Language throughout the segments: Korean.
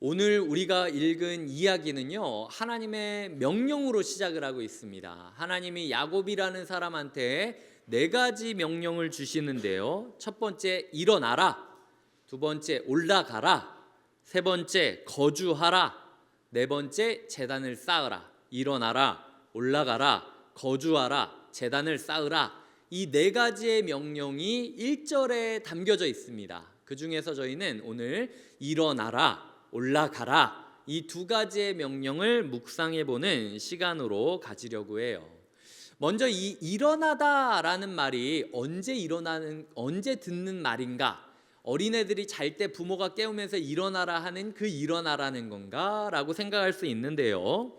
오늘 우리가 읽은 이야기는요, 하나님의 명령으로 시작을 하고 있습니다. 하나님이 야곱이라는 사람한테 네 가지 명령을 주시는데요. 첫 번째, 일어나라. 두 번째, 올라가라. 세 번째, 거주하라. 네 번째, 제단을 쌓으라. 일어나라, 올라가라, 거주하라, 제단을 쌓으라. 이 네 가지의 명령이 1절에 담겨져 있습니다. 그 중에서 저희는 오늘 일어나라, 올라가라, 이 두 가지의 명령을 묵상해 보는 시간으로 가지려고 해요. 먼저 이 일어나다라는 말이 언제 듣는 말인가? 어린애들이 잘 때 부모가 깨우면서 일어나라 하는 그 일어나라는 건가라고 생각할 수 있는데요.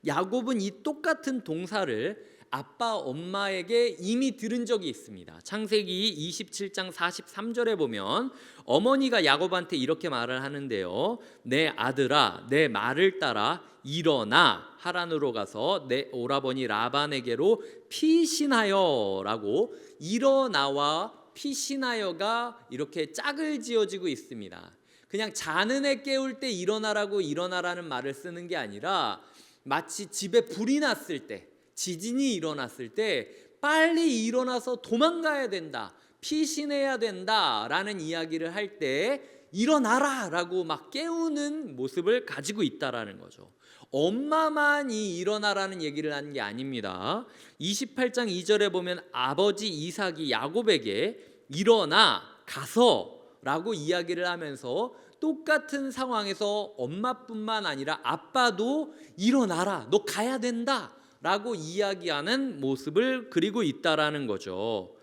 야곱은 이 똑같은 동사를 아빠 엄마에게 이미 들은 적이 있습니다. 창세기 27장 43절에 보면 어머니가 야곱한테 이렇게 말을 하는데요. 내 아들아, 내 말을 따라 일어나 하란으로 가서 내 오라버니 라반에게로 피신하여 라고, 일어나와 피신하여가 이렇게 짝을 지어지고 있습니다. 그냥 자는 애 깨울 때 일어나라고 일어나라는 말을 쓰는 게 아니라 마치 집에 불이 났을 때, 지진이 일어났을 때 빨리 일어나서 도망가야 된다, 피신해야 된다라는 이야기를 할 때 일어나라 라고 막 깨우는 모습을 가지고 있다라는 거죠. 엄마만 이 일어나라는 얘기를 하는 게 아닙니다. 28장 2절에 보면 아버지 이삭이 야곱에게 일어나 가서 라고 이야기를 하면서 똑같은 상황에서 엄마뿐만 아니라 아빠도 일어나라, 너 가야 된다 라고 이야기하는 모습을 그리고 있다라는 거죠.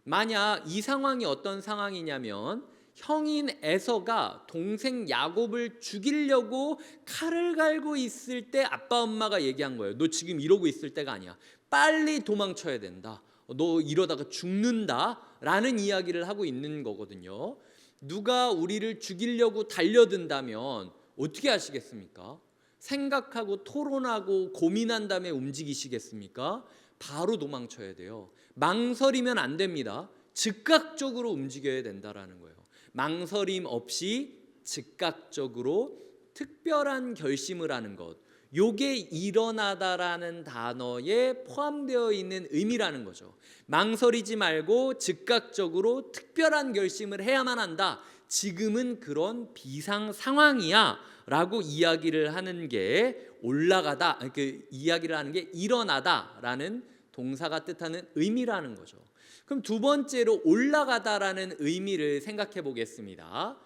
만약 이 상황이 어떤 상황이냐면, 형인 에서가 동생 야곱을 죽이려고 칼을 갈고 있을 때 아빠 엄마가 얘기한 거예요. 너 지금 이러고 있을 때가 아니야, 빨리 도망쳐야 된다, 너 이러다가 죽는다 라는 이야기를 하고 있는 거거든요. 누가 우리를 죽이려고 달려든다면 어떻게 하시겠습니까? 생각하고 토론하고 고민한 다음에 움직이시겠습니까? 바로 도망쳐야 돼요. 망설이면 안 됩니다. 즉각적으로 움직여야 된다라는 거예요. 망설임 없이 즉각적으로 특별한 결심을 하는 것, 요게 일어나다라는 단어에 포함되어 있는 의미라는 거죠. 망설이지 말고 즉각적으로 특별한 결심을 해야만 한다, 지금은 그런 비상 상황이야 라고 이야기를 하는 게 올라가다, 그 이야기를 하는 게 일어나다라는 동사가 뜻하는 의미라는 거죠. 그럼 두 번째로 올라가다라는 의미를 생각해 보겠습니다.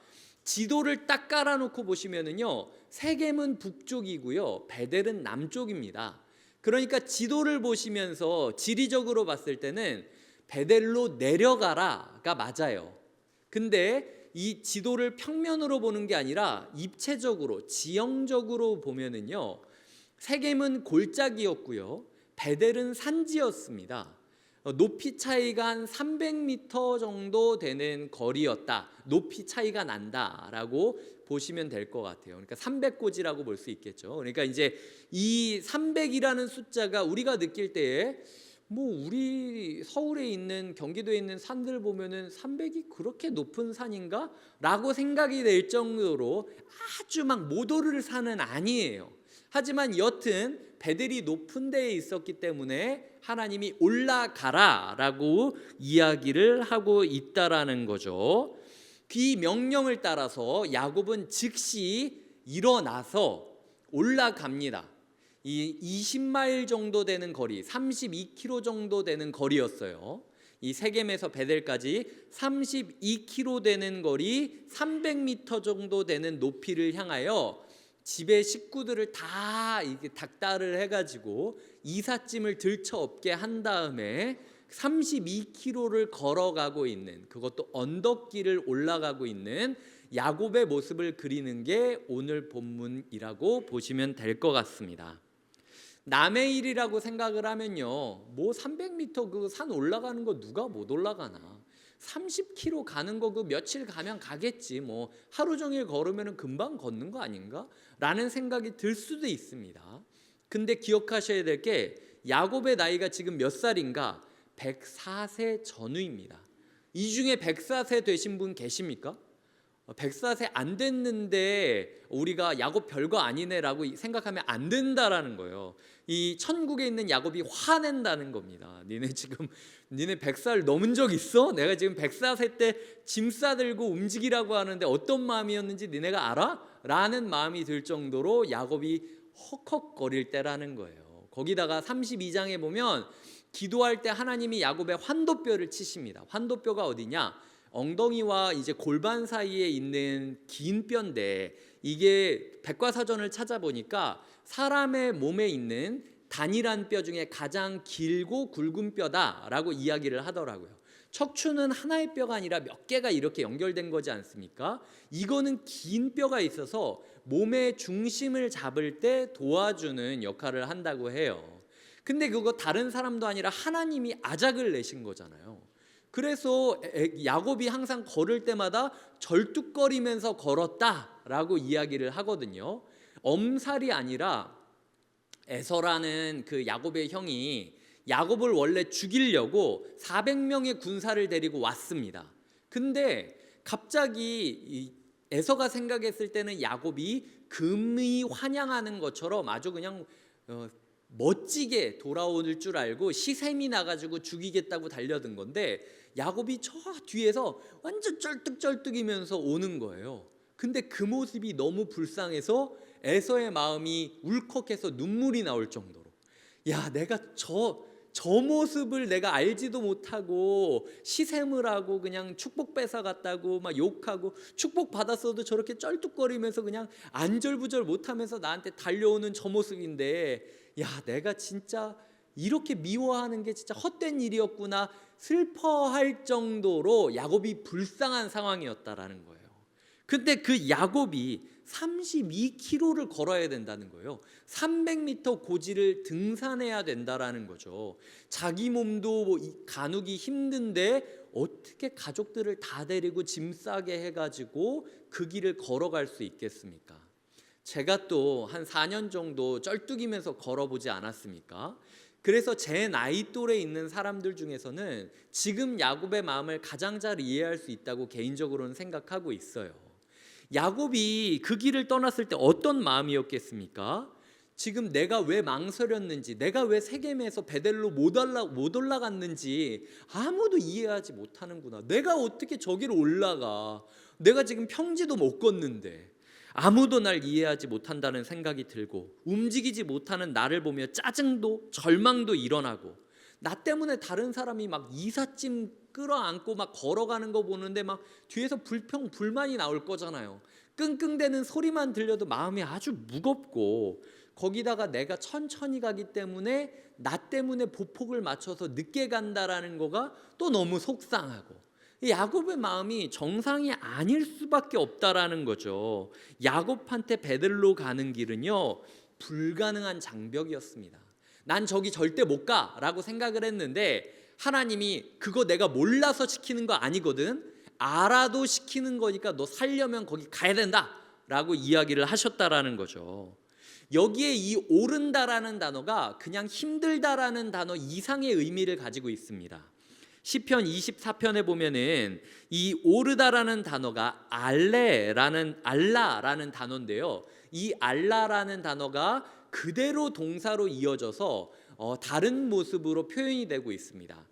지도를 딱 깔아놓고 보시면은요, 세겜은 북쪽이고요, 베델은 남쪽입니다. 그러니까 지도를 보시면서 지리적으로 봤을 때는 베델로 내려가라가 맞아요. 근데 이 지도를 평면으로 보는 게 아니라 입체적으로, 지형적으로 보면은요, 세겜은 골짜기였고요, 베델은 산지였습니다. 높이 차이가 한 300m 정도 되는 거리였다, 높이 차이가 난다라고 보시면 될 것 같아요. 그러니까 300고지라고 볼 수 있겠죠. 그러니까 이제 이 300이라는 숫자가 우리가 느낄 때에 우리 서울에 있는, 경기도에 있는 산들 보면은 300이 그렇게 높은 산인가? 라고 생각이 될 정도로 아주 막 못 오를 산은 아니에요. 하지만 여튼 베델이 높은 데에 있었기 때문에 하나님이 올라가라 라고 이야기를 하고 있다라는 거죠. 그 명령을 따라서 야곱은 즉시 일어나서 올라갑니다. 이 20마일 정도 되는 거리, 32km 정도 되는 거리였어요. 이 세겜에서 베델까지 32km 되는 거리, 300m 정도 되는 높이를 향하여 집의 식구들을 다 이렇게 닥달을 해가지고 이삿짐을 들쳐업게 한 다음에 32km를 걸어가고 있는, 그것도 언덕길을 올라가고 있는 야곱의 모습을 그리는 게 오늘 본문이라고 보시면 될 것 같습니다. 남의 일이라고 생각을 하면요, 300m 그 산 올라가는 거 누가 못 올라가나, 30km 가는 거 그 며칠 가면 가겠지, 하루 종일 걸으면 금방 걷는 거 아닌가? 라는 생각이 들 수도 있습니다. 근데 기억하셔야 될 게, 야곱의 나이가 지금 몇 살인가? 104세 전후입니다. 이 중에 104세 되신 분 계십니까? 백사세 안 됐는데 우리가 야곱 별거 아니네라고 생각하면 안 된다라는 거예요. 이 천국에 있는 야곱이 화낸다는 겁니다. 니네 100살 넘은 적 있어? 내가 지금 104세 때 짐 싸들고 움직이라고 하는데 어떤 마음이었는지 니네가 알아? 라는 마음이 들 정도로 야곱이 헉헉거릴 때라는 거예요. 거기다가 32장에 보면 기도할 때 하나님이 야곱의 환도뼈를 치십니다. 환도뼈가 어디냐? 엉덩이와 이제 골반 사이에 있는 긴 뼈인데, 이게 백과사전을 찾아보니까 사람의 몸에 있는 단일한 뼈 중에 가장 길고 굵은 뼈다라고 이야기를 하더라고요. 척추는 하나의 뼈가 아니라 몇 개가 이렇게 연결된 거지 않습니까? 이거는 긴 뼈가 있어서 몸의 중심을 잡을 때 도와주는 역할을 한다고 해요. 근데 그거 다른 사람도 아니라 하나님이 아작을 내신 거잖아요. 그래서 야곱이 항상 걸을 때마다 절뚝거리면서 걸었다라고 이야기를 하거든요. 엄살이 아니라 에서라는 그 야곱의 형이 야곱을 원래 죽이려고 400명의 군사를 데리고 왔습니다. 근데 갑자기 에서가 생각했을 때는 야곱이 금이 환영하는 것처럼 아주 그냥 멋지게 돌아올 줄 알고 시샘이 나가지고 죽이겠다고 달려든 건데, 야곱이 저 뒤에서 완전 쩔뚝쩔뚝이면서 오는 거예요. 근데 그 모습이 너무 불쌍해서 에서의 마음이 울컥해서 눈물이 나올 정도로, 야, 내가 저 모습을 내가 알지도 못하고 시샘을 하고 그냥 축복 뺏어갔다고 막 욕하고, 축복 받았어도 저렇게 쩔뚝거리면서 그냥 안절부절 못하면서 나한테 달려오는 저 모습인데, 야, 내가 진짜 이렇게 미워하는 게 진짜 헛된 일이었구나 슬퍼할 정도로 야곱이 불쌍한 상황이었다라는 거예요. 근데 그 야곱이 32km를 걸어야 된다는 거예요. 300m 고지를 등산해야 된다라는 거죠. 자기 몸도 뭐 가누기 힘든데 어떻게 가족들을 다 데리고 짐 싸게 해가지고 그 길을 걸어갈 수 있겠습니까? 제가 또 한 4년 정도 쩔뚝이면서 걸어보지 않았습니까? 그래서 제 나이 또래 있는 사람들 중에서는 지금 야곱의 마음을 가장 잘 이해할 수 있다고 개인적으로는 생각하고 있어요. 야곱이 그 길을 떠났을 때 어떤 마음이었겠습니까? 지금 내가 왜 망설였는지, 내가 왜 세겜에서 베델로 못 올라갔는지 아무도 이해하지 못하는구나. 내가 어떻게 저기를 올라가? 내가 지금 평지도 못 걷는데 아무도 날 이해하지 못한다는 생각이 들고, 움직이지 못하는 나를 보며 짜증도 절망도 일어나고, 나 때문에 다른 사람이 막 이삿짐 끌어안고 막 걸어가는 거 보는데 막 뒤에서 불만이 나올 거잖아요. 끙끙대는 소리만 들려도 마음이 아주 무겁고, 거기다가 내가 천천히 가기 때문에 나 때문에 보폭을 맞춰서 늦게 간다라는 거가 또 너무 속상하고, 야곱의 마음이 정상이 아닐 수밖에 없다라는 거죠. 야곱한테 베들로 가는 길은요, 불가능한 장벽이었습니다. 난 저기 절대 못 가라고 생각을 했는데, 하나님이 그거 내가 몰라서 시키는 거 아니거든, 알아도 시키는 거니까 너 살려면 거기 가야 된다라고 이야기를 하셨다라는 거죠. 여기에 이 오른다라는 단어가 그냥 힘들다라는 단어 이상의 의미를 가지고 있습니다. 시편 24편에 보면은 이 오르다라는 단어가 알라라는 단어인데요. 이 알라라는 단어가 그대로 동사로 이어져서 다른 모습으로 표현이 되고 있습니다.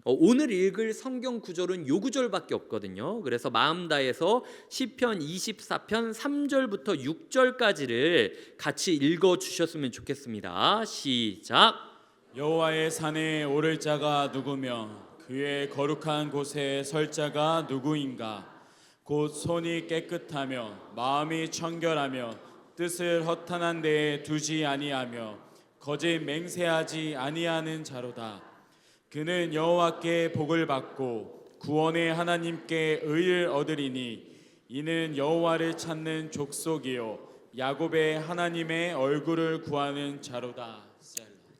오늘 읽을 성경 구절은 요 구절밖에 없거든요. 그래서 마음 다해서 시편 24편 3절부터 6절까지를 같이 읽어 주셨으면 좋겠습니다. 시작. 여호와의 산에 오를 자가 누구며 그의 거룩한 곳에 설 자가 누구인가? 곧 손이 깨끗하며 마음이 청결하며 뜻을 허탄한 데에 두지 아니하며 거짓 맹세하지 아니하는 자로다. 그는 여호와께 복을 받고 구원의 하나님께 의를 얻으리니 이는 여호와를 찾는 족속이요 야곱의 하나님의 얼굴을 구하는 자로다.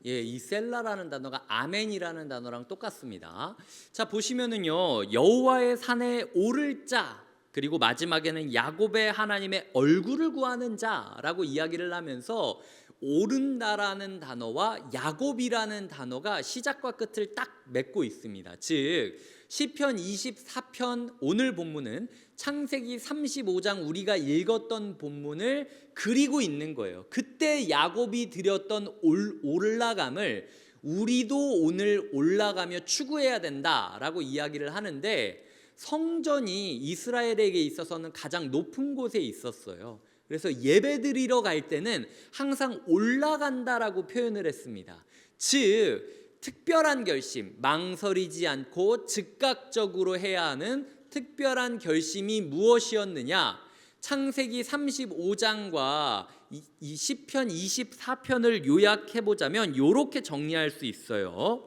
예, 이 셀라라는 단어가 아멘이라는 단어랑 똑같습니다. 자, 보시면은요, 여호와의 산에 오를 자, 그리고 마지막에는 야곱의 하나님의 얼굴을 구하는 자라고 이야기를 하면서 오른다라는 단어와 야곱이라는 단어가 시작과 끝을 딱 맺고 있습니다. 즉 시편 24편 오늘 본문은 창세기 35장 우리가 읽었던 본문을 그리고 있는 거예요. 그때 야곱이 드렸던 올라감을 우리도 오늘 올라가며 추구해야 된다라고 이야기를 하는데, 성전이 이스라엘에게 있어서는 가장 높은 곳에 있었어요. 그래서 예배드리러 갈 때는 항상 올라간다라고 표현을 했습니다. 즉 특별한 결심, 망설이지 않고 즉각적으로 해야 하는 특별한 결심이 무엇이었느냐? 창세기 35장과 이 시편 24편을 요약해 보자면 이렇게 정리할 수 있어요.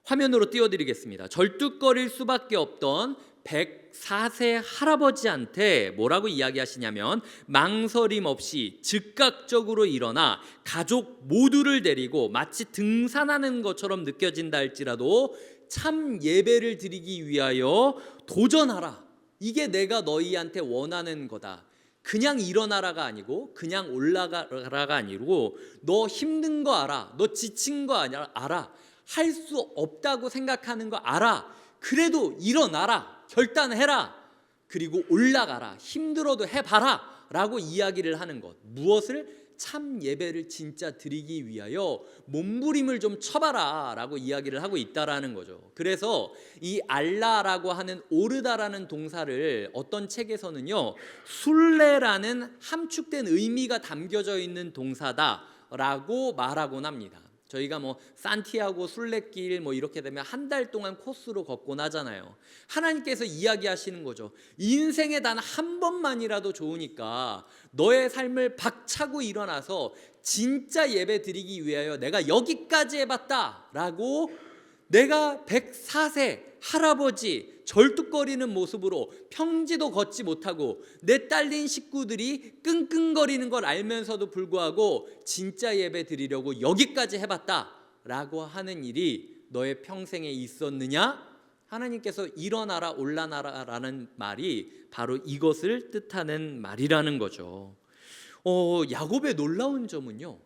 화면으로 띄워드리겠습니다. 절뚝거릴 수밖에 없던 104세 할아버지한테 뭐라고 이야기하시냐면, 망설임 없이 즉각적으로 일어나 가족 모두를 데리고 마치 등산하는 것처럼 느껴진다 할지라도 참 예배를 드리기 위하여 도전하라. 이게 내가 너희한테 원하는 거다. 그냥 일어나라가 아니고, 그냥 올라가라가 아니고, 너 힘든 거 알아, 너 지친 거 알아, 할 수 없다고 생각하는 거 알아. 그래도 일어나라, 결단해라, 그리고 올라가라, 힘들어도 해봐라 라고 이야기를 하는 것. 무엇을? 참 예배를 진짜 드리기 위하여 몸부림을 좀 쳐봐라 라고 이야기를 하고 있다라는 거죠. 그래서 이 알라라고 하는 오르다라는 동사를 어떤 책에서는요, 순례라는 함축된 의미가 담겨져 있는 동사다라고 말하곤 합니다. 저희가 뭐 산티아고 순례길 뭐 이렇게 되면 한 달 동안 코스로 걷곤 하잖아요. 하나님께서 이야기하시는 거죠. 인생에 단 한 번만이라도 좋으니까 너의 삶을 박차고 일어나서 진짜 예배 드리기 위하여 내가 여기까지 해봤다 라고, 내가 104세 할아버지 절뚝거리는 모습으로 평지도 걷지 못하고 내 딸린 식구들이 끙끙거리는 걸 알면서도 불구하고 진짜 예배 드리려고 여기까지 해봤다 라고 하는 일이 너의 평생에 있었느냐? 하나님께서 일어나라 올라나라 라는 말이 바로 이것을 뜻하는 말이라는 거죠. 야곱의 놀라운 점은요,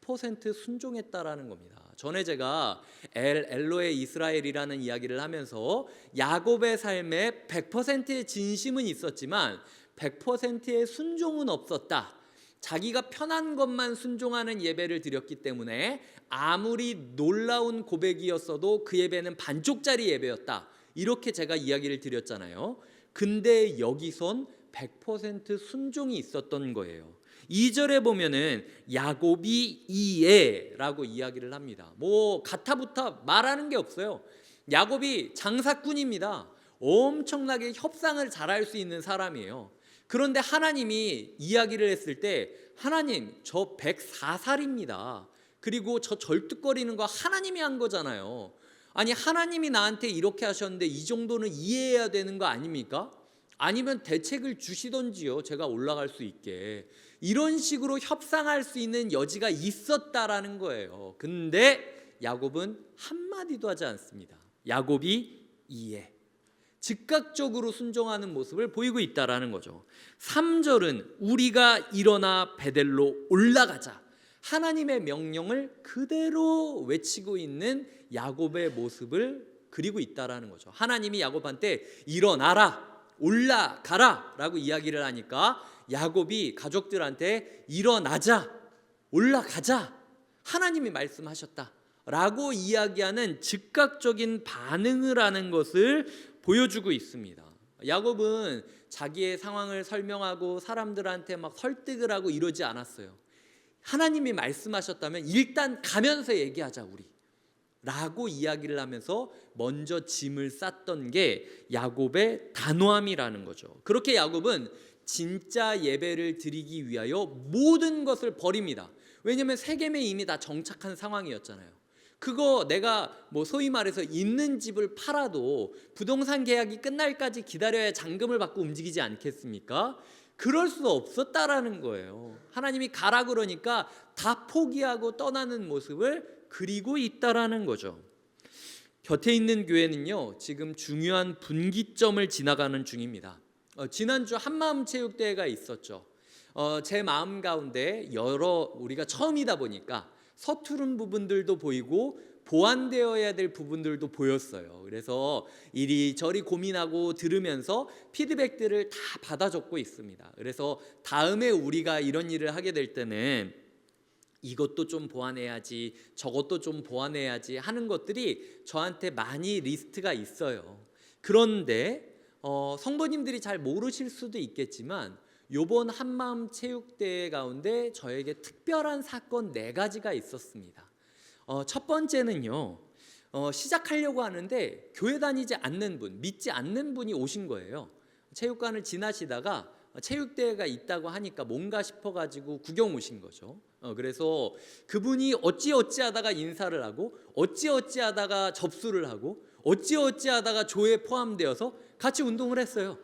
100% 순종했다라는 겁니다. 전에 제가 엘로의 이스라엘이라는 이야기를 하면서 야곱의 삶에 100%의 진심은 있었지만 100%의 순종은 없었다. 자기가 편한 것만 순종하는 예배를 드렸기 때문에 아무리 놀라운 고백이었어도 그 예배는 반쪽짜리 예배였다. 이렇게 제가 이야기를 드렸잖아요. 근데 여기선 100% 순종이 있었던 거예요. 2절에 보면은 야곱이 이에라고 이야기를 합니다. 뭐 가타부타 말하는 게 없어요. 야곱이 장사꾼입니다. 엄청나게 협상을 잘할 수 있는 사람이에요. 그런데 하나님이 이야기를 했을 때, 하나님 저 104살입니다. 그리고 저 절뚝거리는 거 하나님이 한 거잖아요. 아니 하나님이 나한테 이렇게 하셨는데 이 정도는 이해해야 되는 거 아닙니까? 아니면 대책을 주시던지요, 제가 올라갈 수 있게. 이런 식으로 협상할 수 있는 여지가 있었다라는 거예요. 근데 야곱은 한마디도 하지 않습니다. 야곱이 이해, 즉각적으로 순종하는 모습을 보이고 있다라는 거죠. 3절은 우리가 일어나 베델로 올라가자, 하나님의 명령을 그대로 외치고 있는 야곱의 모습을 그리고 있다라는 거죠. 하나님이 야곱한테 일어나라, 올라가라 라고 이야기를 하니까 야곱이 가족들한테 일어나자, 올라가자, 하나님이 말씀하셨다 라고 이야기하는 즉각적인 반응을 하는 것을 보여주고 있습니다. 야곱은 자기의 상황을 설명하고 사람들한테 막 설득을 하고 이러지 않았어요. 하나님이 말씀하셨다면 일단 가면서 얘기하자 우리 라고 이야기를 하면서 먼저 짐을 쌌던 게 야곱의 단호함이라는 거죠. 그렇게 야곱은 진짜 예배를 드리기 위하여 모든 것을 버립니다. 왜냐하면 세겜에 이미 다 정착한 상황이었잖아요. 그거 내가 뭐 소위 말해서 있는 집을 팔아도 부동산 계약이 끝날까지 기다려야 잔금을 받고 움직이지 않겠습니까? 그럴 수 없었다라는 거예요. 하나님이 가라 그러니까 다 포기하고 떠나는 모습을 그리고 있다라는 거죠. 곁에 있는 교회는요, 지금 중요한 분기점을 지나가는 중입니다. 지난주 한마음 체육대회가 있었죠. 제 마음 가운데 우리가 처음이다 보니까 서투른 부분들도 보이고 보완되어야 될 부분들도 보였어요. 그래서 이리저리 고민하고 들으면서 피드백들을 다 받아 적고 있습니다. 그래서 다음에 우리가 이런 일을 하게 될 때는 이것도 좀 보완해야지, 저것도 좀 보완해야지 하는 것들이 저한테 많이 리스트가 있어요. 그런데 성도님들이 잘 모르실 수도 있겠지만 요번 한마음 체육대회 가운데 저에게 특별한 사건 4가지가 있었습니다. 첫 번째는요, 시작하려고 하는데 교회 다니지 않는 분, 믿지 않는 분이 오신 거예요. 체육관을 지나시다가 체육대회가 있다고 하니까 뭔가 싶어가지고 구경 오신 거죠. 그래서 그분이 어찌어찌하다가 인사를 하고 어찌어찌하다가 접수를 하고 어찌어찌하다가 조에 포함되어서 같이 운동을 했어요.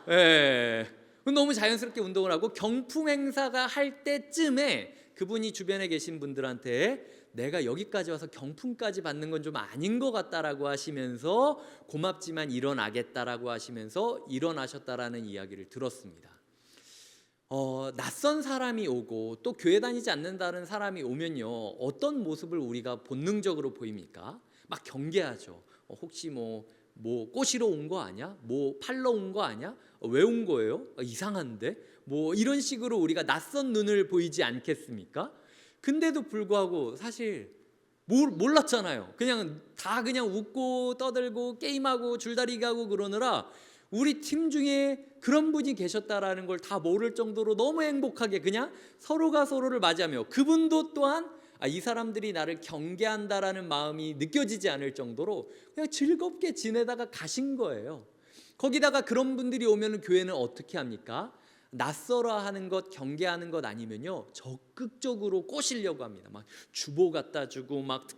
예. 너무 자연스럽게 운동을 하고 경품 행사가 할 때쯤에 그분이 주변에 계신 분들한테 내가 여기까지 와서 경품까지 받는 건 좀 아닌 것 같다라고 하시면서 고맙지만 일어나겠다라고 하시면서 일어나셨다라는 이야기를 들었습니다. 낯선 사람이 오고 또 교회 다니지 않는다는 사람이 오면요, 어떤 모습을 우리가 본능적으로 보입니까? 막 경계하죠. 혹시 뭐 꼬시러 온 거 아니야? 뭐 팔러 온 거 아니야? 왜 온 거예요? 이상한데? 뭐 이런 식으로 우리가 낯선 눈을 보이지 않겠습니까? 근데도 불구하고 사실 몰랐잖아요. 그냥 웃고 떠들고 게임하고 줄다리기 하고 그러느라 우리 팀 중에 그런 분이 계셨다라는 걸 다 모를 정도로 너무 행복하게 그냥 서로가 서로를 맞이하며 그분도 또한 이 사람들이 나를 경계한다라는 마음이 느껴지지 않을 정도로 그냥 즐겁게 지내다가 가신 거예요. 거기다가 그런 분들이 오면 교회는 어떻게 합니까? 낯설어 하는 것, 경계하는 것 아니면요, 적극적으로 꼬시려고 합니다. 막 주보 갖다 주고 막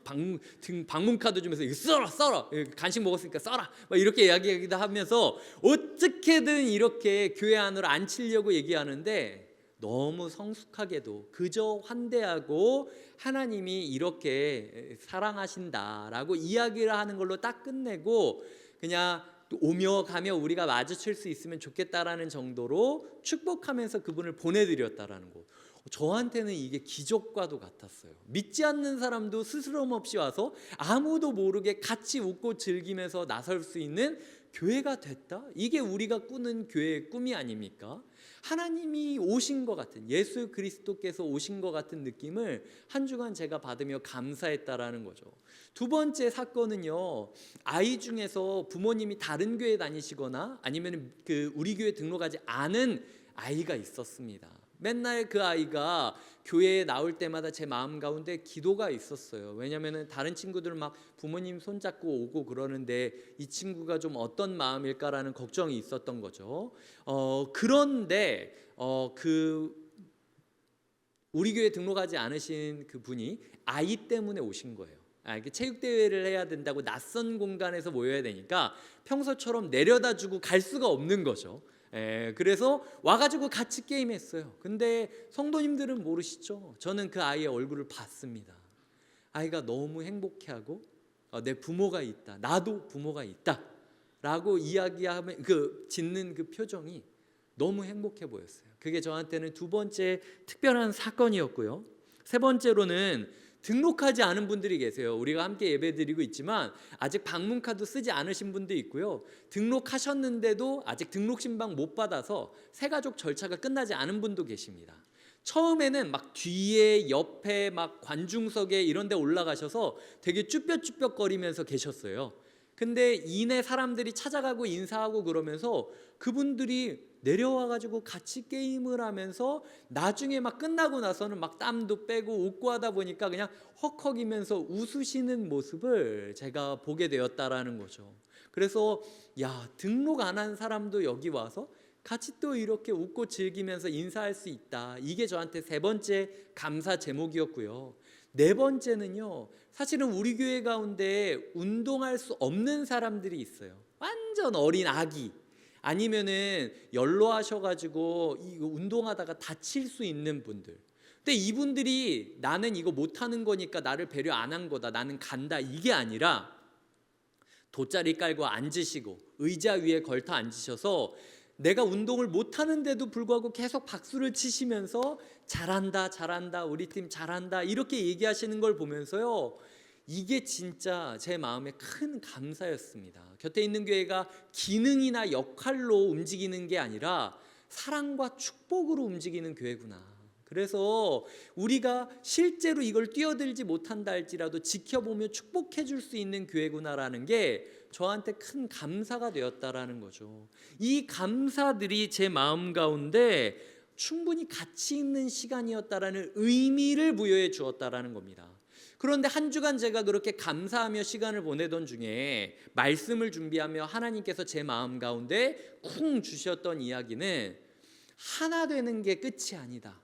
방문카드 주면서 이거 썰어 간식 먹었으니까 써라 막 이렇게 이야기하기도 하면서 어떻게든 이렇게 교회 안으로 앉히려고 얘기하는데 너무 성숙하게도 그저 환대하고 하나님이 이렇게 사랑하신다라고 이야기를 하는 걸로 딱 끝내고 그냥 오며 가며 우리가 마주칠 수 있으면 좋겠다라는 정도로 축복하면서 그분을 보내드렸다라는 거. 저한테는 이게 기적과도 같았어요. 믿지 않는 사람도 스스럼 없이 와서 아무도 모르게 같이 웃고 즐기면서 나설 수 있는 교회가 됐다? 이게 우리가 꾸는 교회의 꿈이 아닙니까? 하나님이 오신 것 같은, 예수 그리스도께서 오신 것 같은 느낌을 한 주간 제가 받으며 감사했다라는 거죠. 두 번째 사건은요, 아이 중에서 부모님이 다른 교회 다니시거나 아니면 우리 교회 등록하지 않은 아이가 있었습니다. 맨날 그 아이가 교회에 나올 때마다 제 마음 가운데 기도가 있었어요. 왜냐하면 다른 친구들 막 부모님 손잡고 오고 그러는데 이 친구가 좀 어떤 마음일까라는 걱정이 있었던 거죠. 그런데 우리 교회 등록하지 않으신 그 분이 아이 때문에 오신 거예요. 이렇게 체육대회를 해야 된다고 낯선 공간에서 모여야 되니까 평소처럼 내려다 주고 갈 수가 없는 거죠. 그래서 와가지고 같이 게임했어요. 근데 성도님들은 모르시죠? 저는 그 아이의 얼굴을 봤습니다. 아이가 너무 행복해하고 내 부모가 있다, 나도 부모가 있다 라고 이야기하면 짓는 그 표정이 너무 행복해 보였어요. 그게 저한테는 두 번째 특별한 사건이었고요. 세 번째로는 등록하지 않은 분들이 계세요. 우리가 함께 예배드리고 있지만 아직 방문카드 쓰지 않으신 분도 있고요. 등록하셨는데도 아직 등록 신방 못 받아서 새가족 절차가 끝나지 않은 분도 계십니다. 처음에는 막 뒤에 옆에 막 관중석에 이런 데 올라가셔서 되게 쭈뼛쭈뼛거리면서 계셨어요. 근데 이내 사람들이 찾아가고 인사하고 그러면서 그분들이 내려와가지고 같이 게임을 하면서 나중에 막 끝나고 나서는 막 땀도 빼고 웃고 하다 보니까 그냥 헉헉이면서 웃으시는 모습을 제가 보게 되었다라는 거죠. 그래서 등록 안 한 사람도 여기 와서 같이 또 이렇게 웃고 즐기면서 인사할 수 있다. 이게 저한테 세 번째 감사 제목이었고요. 네 번째는요, 사실은 우리 교회 가운데 운동할 수 없는 사람들이 있어요. 완전 어린 아기, 아니면은 연로하셔가지고 운동하다가 다칠 수 있는 분들. 근데 이분들이 나는 이거 못하는 거니까 나를 배려 안 한 거다, 나는 간다, 이게 아니라 돗자리 깔고 앉으시고 의자 위에 걸터 앉으셔서 내가 운동을 못하는데도 불구하고 계속 박수를 치시면서 잘한다 잘한다 우리 팀 잘한다 이렇게 얘기하시는 걸 보면서요, 이게 진짜 제 마음에 큰 감사였습니다. 곁에 있는 교회가 기능이나 역할로 움직이는 게 아니라 사랑과 축복으로 움직이는 교회구나. 그래서 우리가 실제로 이걸 뛰어들지 못한다 할지라도 지켜보며 축복해 줄 수 있는 교회구나라는 게 저한테 큰 감사가 되었다라는 거죠. 이 감사들이 제 마음 가운데 충분히 가치 있는 시간이었다라는 의미를 부여해 주었다라는 겁니다. 그런데 한 주간 제가 그렇게 감사하며 시간을 보내던 중에 말씀을 준비하며 하나님께서 제 마음 가운데 쿵 주셨던 이야기는 하나 되는 게 끝이 아니다.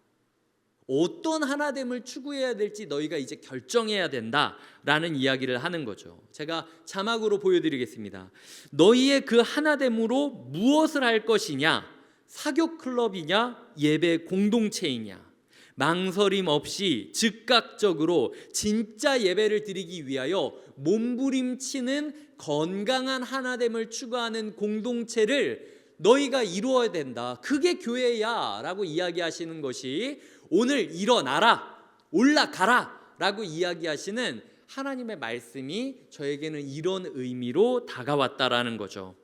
어떤 하나됨을 추구해야 될지 너희가 이제 결정해야 된다라는 이야기를 하는 거죠. 제가 자막으로 보여드리겠습니다. 너희의 그 하나됨으로 무엇을 할 것이냐? 사교 클럽이냐? 예배 공동체이냐? 망설임 없이 즉각적으로 진짜 예배를 드리기 위하여 몸부림치는 건강한 하나됨을 추구하는 공동체를 너희가 이루어야 된다. 그게 교회야 라고 이야기하시는 것이 오늘 일어나라, 올라가라 라고 이야기하시는 하나님의 말씀이 저에게는 이런 의미로 다가왔다라는 거죠.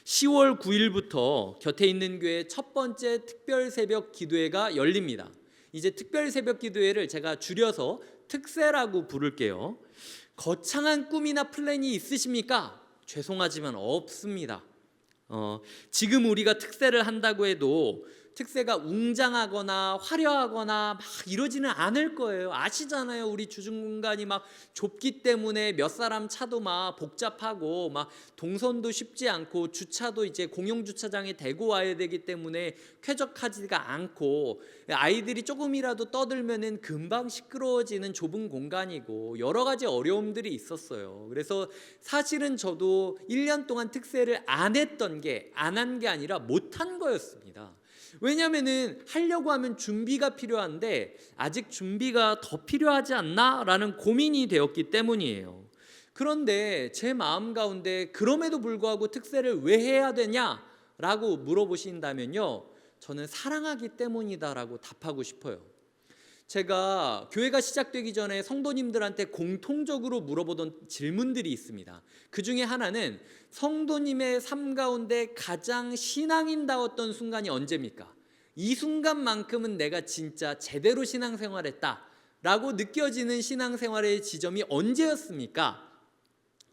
10월 9일부터 곁에 있는 교회 첫 번째 특별 새벽 기도회가 열립니다. 이제 특별 새벽 기도회를 제가 줄여서 특새라고 부를게요. 거창한 꿈이나 플랜이 있으십니까? 죄송하지만 없습니다. 지금 우리가 특새를 한다고 해도 특새가 웅장하거나 화려하거나 막 이러지는 않을 거예요. 아시잖아요. 우리 주중 공간이 막 좁기 때문에 몇 사람 차도 막 복잡하고 막 동선도 쉽지 않고 주차도 이제 공용 주차장에 대고 와야 되기 때문에 쾌적하지가 않고 아이들이 조금이라도 떠들면은 금방 시끄러워지는 좁은 공간이고 여러 가지 어려움들이 있었어요. 그래서 사실은 저도 1년 동안 특새를 안 한 게 아니라 못한 거였습니다. 왜냐하면은 하려고 하면 준비가 필요한데 아직 준비가 더 필요하지 않나? 라는 고민이 되었기 때문이에요. 그런데 제 마음 가운데 그럼에도 불구하고 특새를 왜 해야 되냐? 라고 물어보신다면요, 저는 사랑하기 때문이다라고 답하고 싶어요. 제가 교회가 시작되기 전에 성도님들한테 공통적으로 물어보던 질문들이 있습니다. 그 중에 하나는 성도님의 삶 가운데 가장 신앙인다웠던 순간이 언제입니까? 이 순간만큼은 내가 진짜 제대로 신앙생활했다 라고 느껴지는 신앙생활의 지점이 언제였습니까?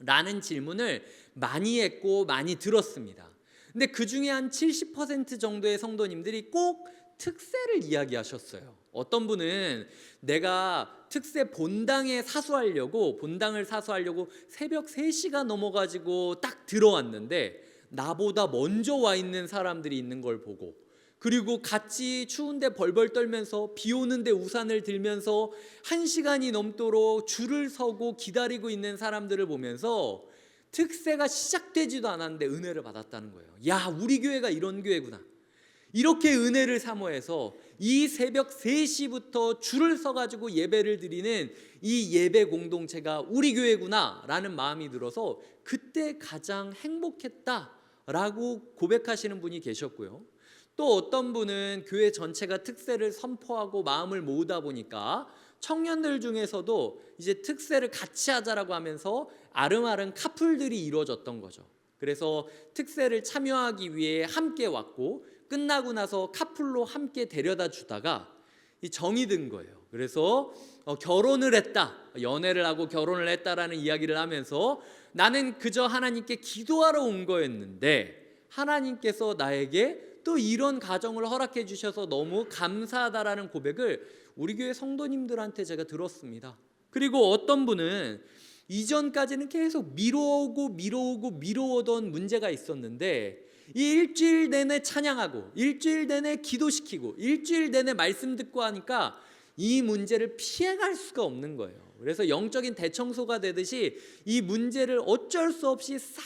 라는 질문을 많이 했고 많이 들었습니다. 근데 그 중에 한 70% 정도의 성도님들이 꼭 특새를 이야기하셨어요. 어떤 분은 내가 특새 본당을 사수하려고 새벽 3시가 넘어가지고 딱 들어왔는데 나보다 먼저 와 있는 사람들이 있는 걸 보고, 그리고 같이 추운데 벌벌 떨면서 비 오는데 우산을 들면서 1시간이 넘도록 줄을 서고 기다리고 있는 사람들을 보면서 특새가 시작되지도 않았는데 은혜를 받았다는 거예요. 야, 우리 교회가 이런 교회구나. 이렇게 은혜를 사모해서 이 새벽 3시부터 줄을 서가지고 예배를 드리는 이 예배 공동체가 우리 교회구나 라는 마음이 들어서 그때 가장 행복했다라고 고백하시는 분이 계셨고요. 또 어떤 분은 교회 전체가 특새를 선포하고 마음을 모으다 보니까 청년들 중에서도 이제 특새를 같이 하자라고 하면서 아름아름 카풀들이 이루어졌던 거죠. 그래서 특새를 참여하기 위해 함께 왔고 끝나고 나서 카풀로 함께 데려다 주다가 정이 든 거예요. 그래서 결혼을 했다, 연애를 하고 결혼을 했다라는 이야기를 하면서 나는 그저 하나님께 기도하러 온 거였는데 하나님께서 나에게 또 이런 가정을 허락해 주셔서 너무 감사하다라는 고백을 우리 교회 성도님들한테 제가 들었습니다. 그리고 어떤 분은 이전까지는 계속 미뤄오던 문제가 있었는데 이 일주일 내내 찬양하고 일주일 내내 기도시키고 일주일 내내 말씀 듣고 하니까 이 문제를 피해갈 수가 없는 거예요. 그래서 영적인 대청소가 되듯이 이 문제를 어쩔 수 없이 싹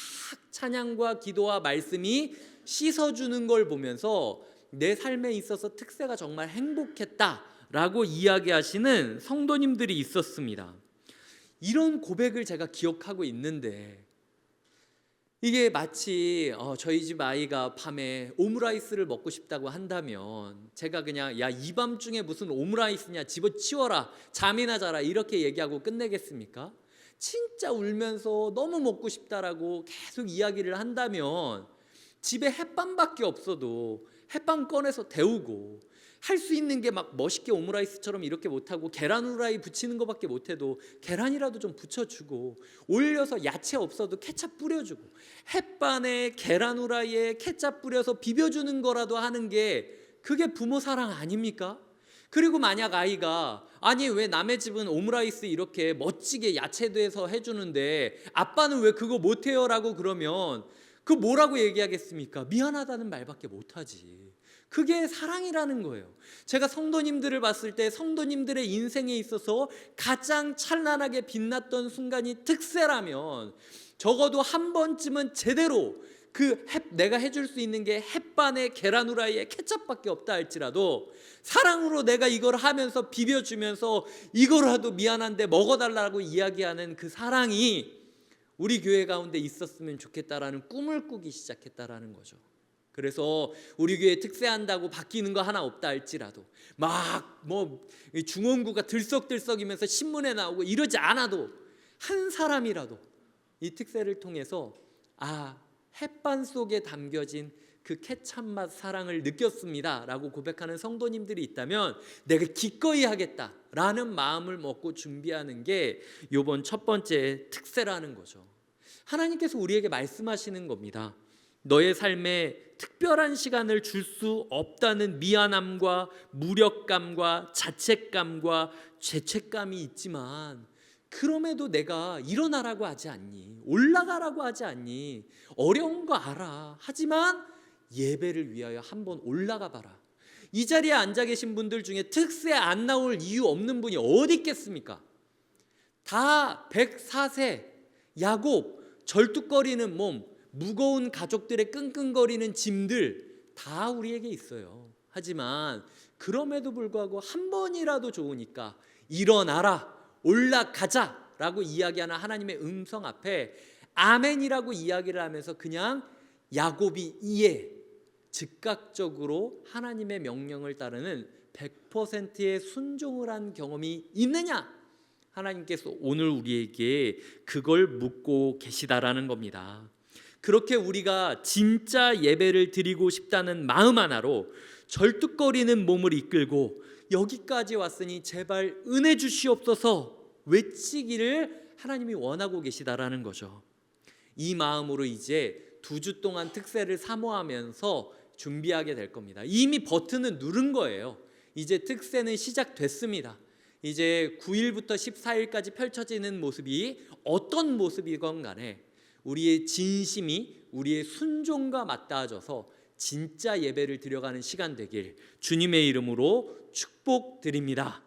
찬양과 기도와 말씀이 씻어주는 걸 보면서 내 삶에 있어서 특새가 정말 행복했다라고 이야기하시는 성도님들이 있었습니다. 이런 고백을 제가 기억하고 있는데 이게 마치 저희 집 아이가 밤에 오므라이스를 먹고 싶다고 한다면 제가 그냥 야, 이 밤중에 무슨 오므라이스냐, 집어치워라, 잠이나 자라 이렇게 얘기하고 끝내겠습니까? 진짜 울면서 너무 먹고 싶다라고 계속 이야기를 한다면 집에 햇반밖에 없어도 햇반 꺼내서 데우고, 할 수 있는 게 막 멋있게 오므라이스처럼 이렇게 못하고 계란 후라이 붙이는 것밖에 못해도 계란이라도 좀 붙여주고, 올려서 야채 없어도 케찹 뿌려주고, 햇반에 계란 후라이에 케찹 뿌려서 비벼주는 거라도 하는 게 그게 부모 사랑 아닙니까? 그리고 만약 아이가 아니 왜 남의 집은 오므라이스 이렇게 멋지게 야채도 해서 해주는데 아빠는 왜 그거 못해요? 라고 그러면 그 뭐라고 얘기하겠습니까? 미안하다는 말밖에 못하지. 그게 사랑이라는 거예요. 제가 성도님들을 봤을 때 성도님들의 인생에 있어서 가장 찬란하게 빛났던 순간이 특세라면 적어도 한 번쯤은 제대로 내가 해줄 수 있는 게 햇반에 계란 후라이에 케첩밖에 없다 할지라도 사랑으로 내가 이걸 하면서 비벼주면서 이거라도 미안한데 먹어달라고 이야기하는 그 사랑이 우리 교회 가운데 있었으면 좋겠다라는 꿈을 꾸기 시작했다라는 거죠. 그래서 우리 교회 특세한다고 바뀌는 거 하나 없다 할지라도 막 뭐 중원구가 들썩들썩이면서 신문에 나오고 이러지 않아도 한 사람이라도 이 특세를 통해서 햇반 속에 담겨진 그 케찹 맛 사랑을 느꼈습니다 라고 고백하는 성도님들이 있다면 내가 기꺼이 하겠다라는 마음을 먹고 준비하는 게 이번 첫 번째 특세라는 거죠. 하나님께서 우리에게 말씀하시는 겁니다. 너의 삶에 특별한 시간을 줄 수 없다는 미안함과 무력감과 자책감과 죄책감이 있지만 그럼에도 내가 일어나라고 하지 않니? 올라가라고 하지 않니? 어려운 거 알아. 하지만 예배를 위하여 한번 올라가 봐라. 이 자리에 앉아 계신 분들 중에 특세 안 나올 이유 없는 분이 어디 있겠습니까? 다 104세 야곱, 절뚝거리는 몸, 무거운 가족들의 끙끙거리는 짐들 다 우리에게 있어요. 하지만 그럼에도 불구하고 한 번이라도 좋으니까 일어나라, 올라가자 라고 이야기하는 하나님의 음성 앞에 아멘이라고 이야기를 하면서 그냥 야곱이 이에 즉각적으로 하나님의 명령을 따르는 100%의 순종을 한 경험이 있느냐? 하나님께서 오늘 우리에게 그걸 묻고 계시다라는 겁니다. 그렇게 우리가 진짜 예배를 드리고 싶다는 마음 하나로 절뚝거리는 몸을 이끌고 여기까지 왔으니 제발 은혜 주시옵소서 외치기를 하나님이 원하고 계시다라는 거죠. 이 마음으로 이제 2주 동안 특세를 사모하면서 준비하게 될 겁니다. 이미 버튼은 누른 거예요. 이제 특세는 시작됐습니다. 이제 9일부터 14일까지 펼쳐지는 모습이 어떤 모습이건 간에 우리의 진심이 우리의 순종과 맞닿아져서 진짜 예배를 드려가는 시간 되길 주님의 이름으로 축복드립니다.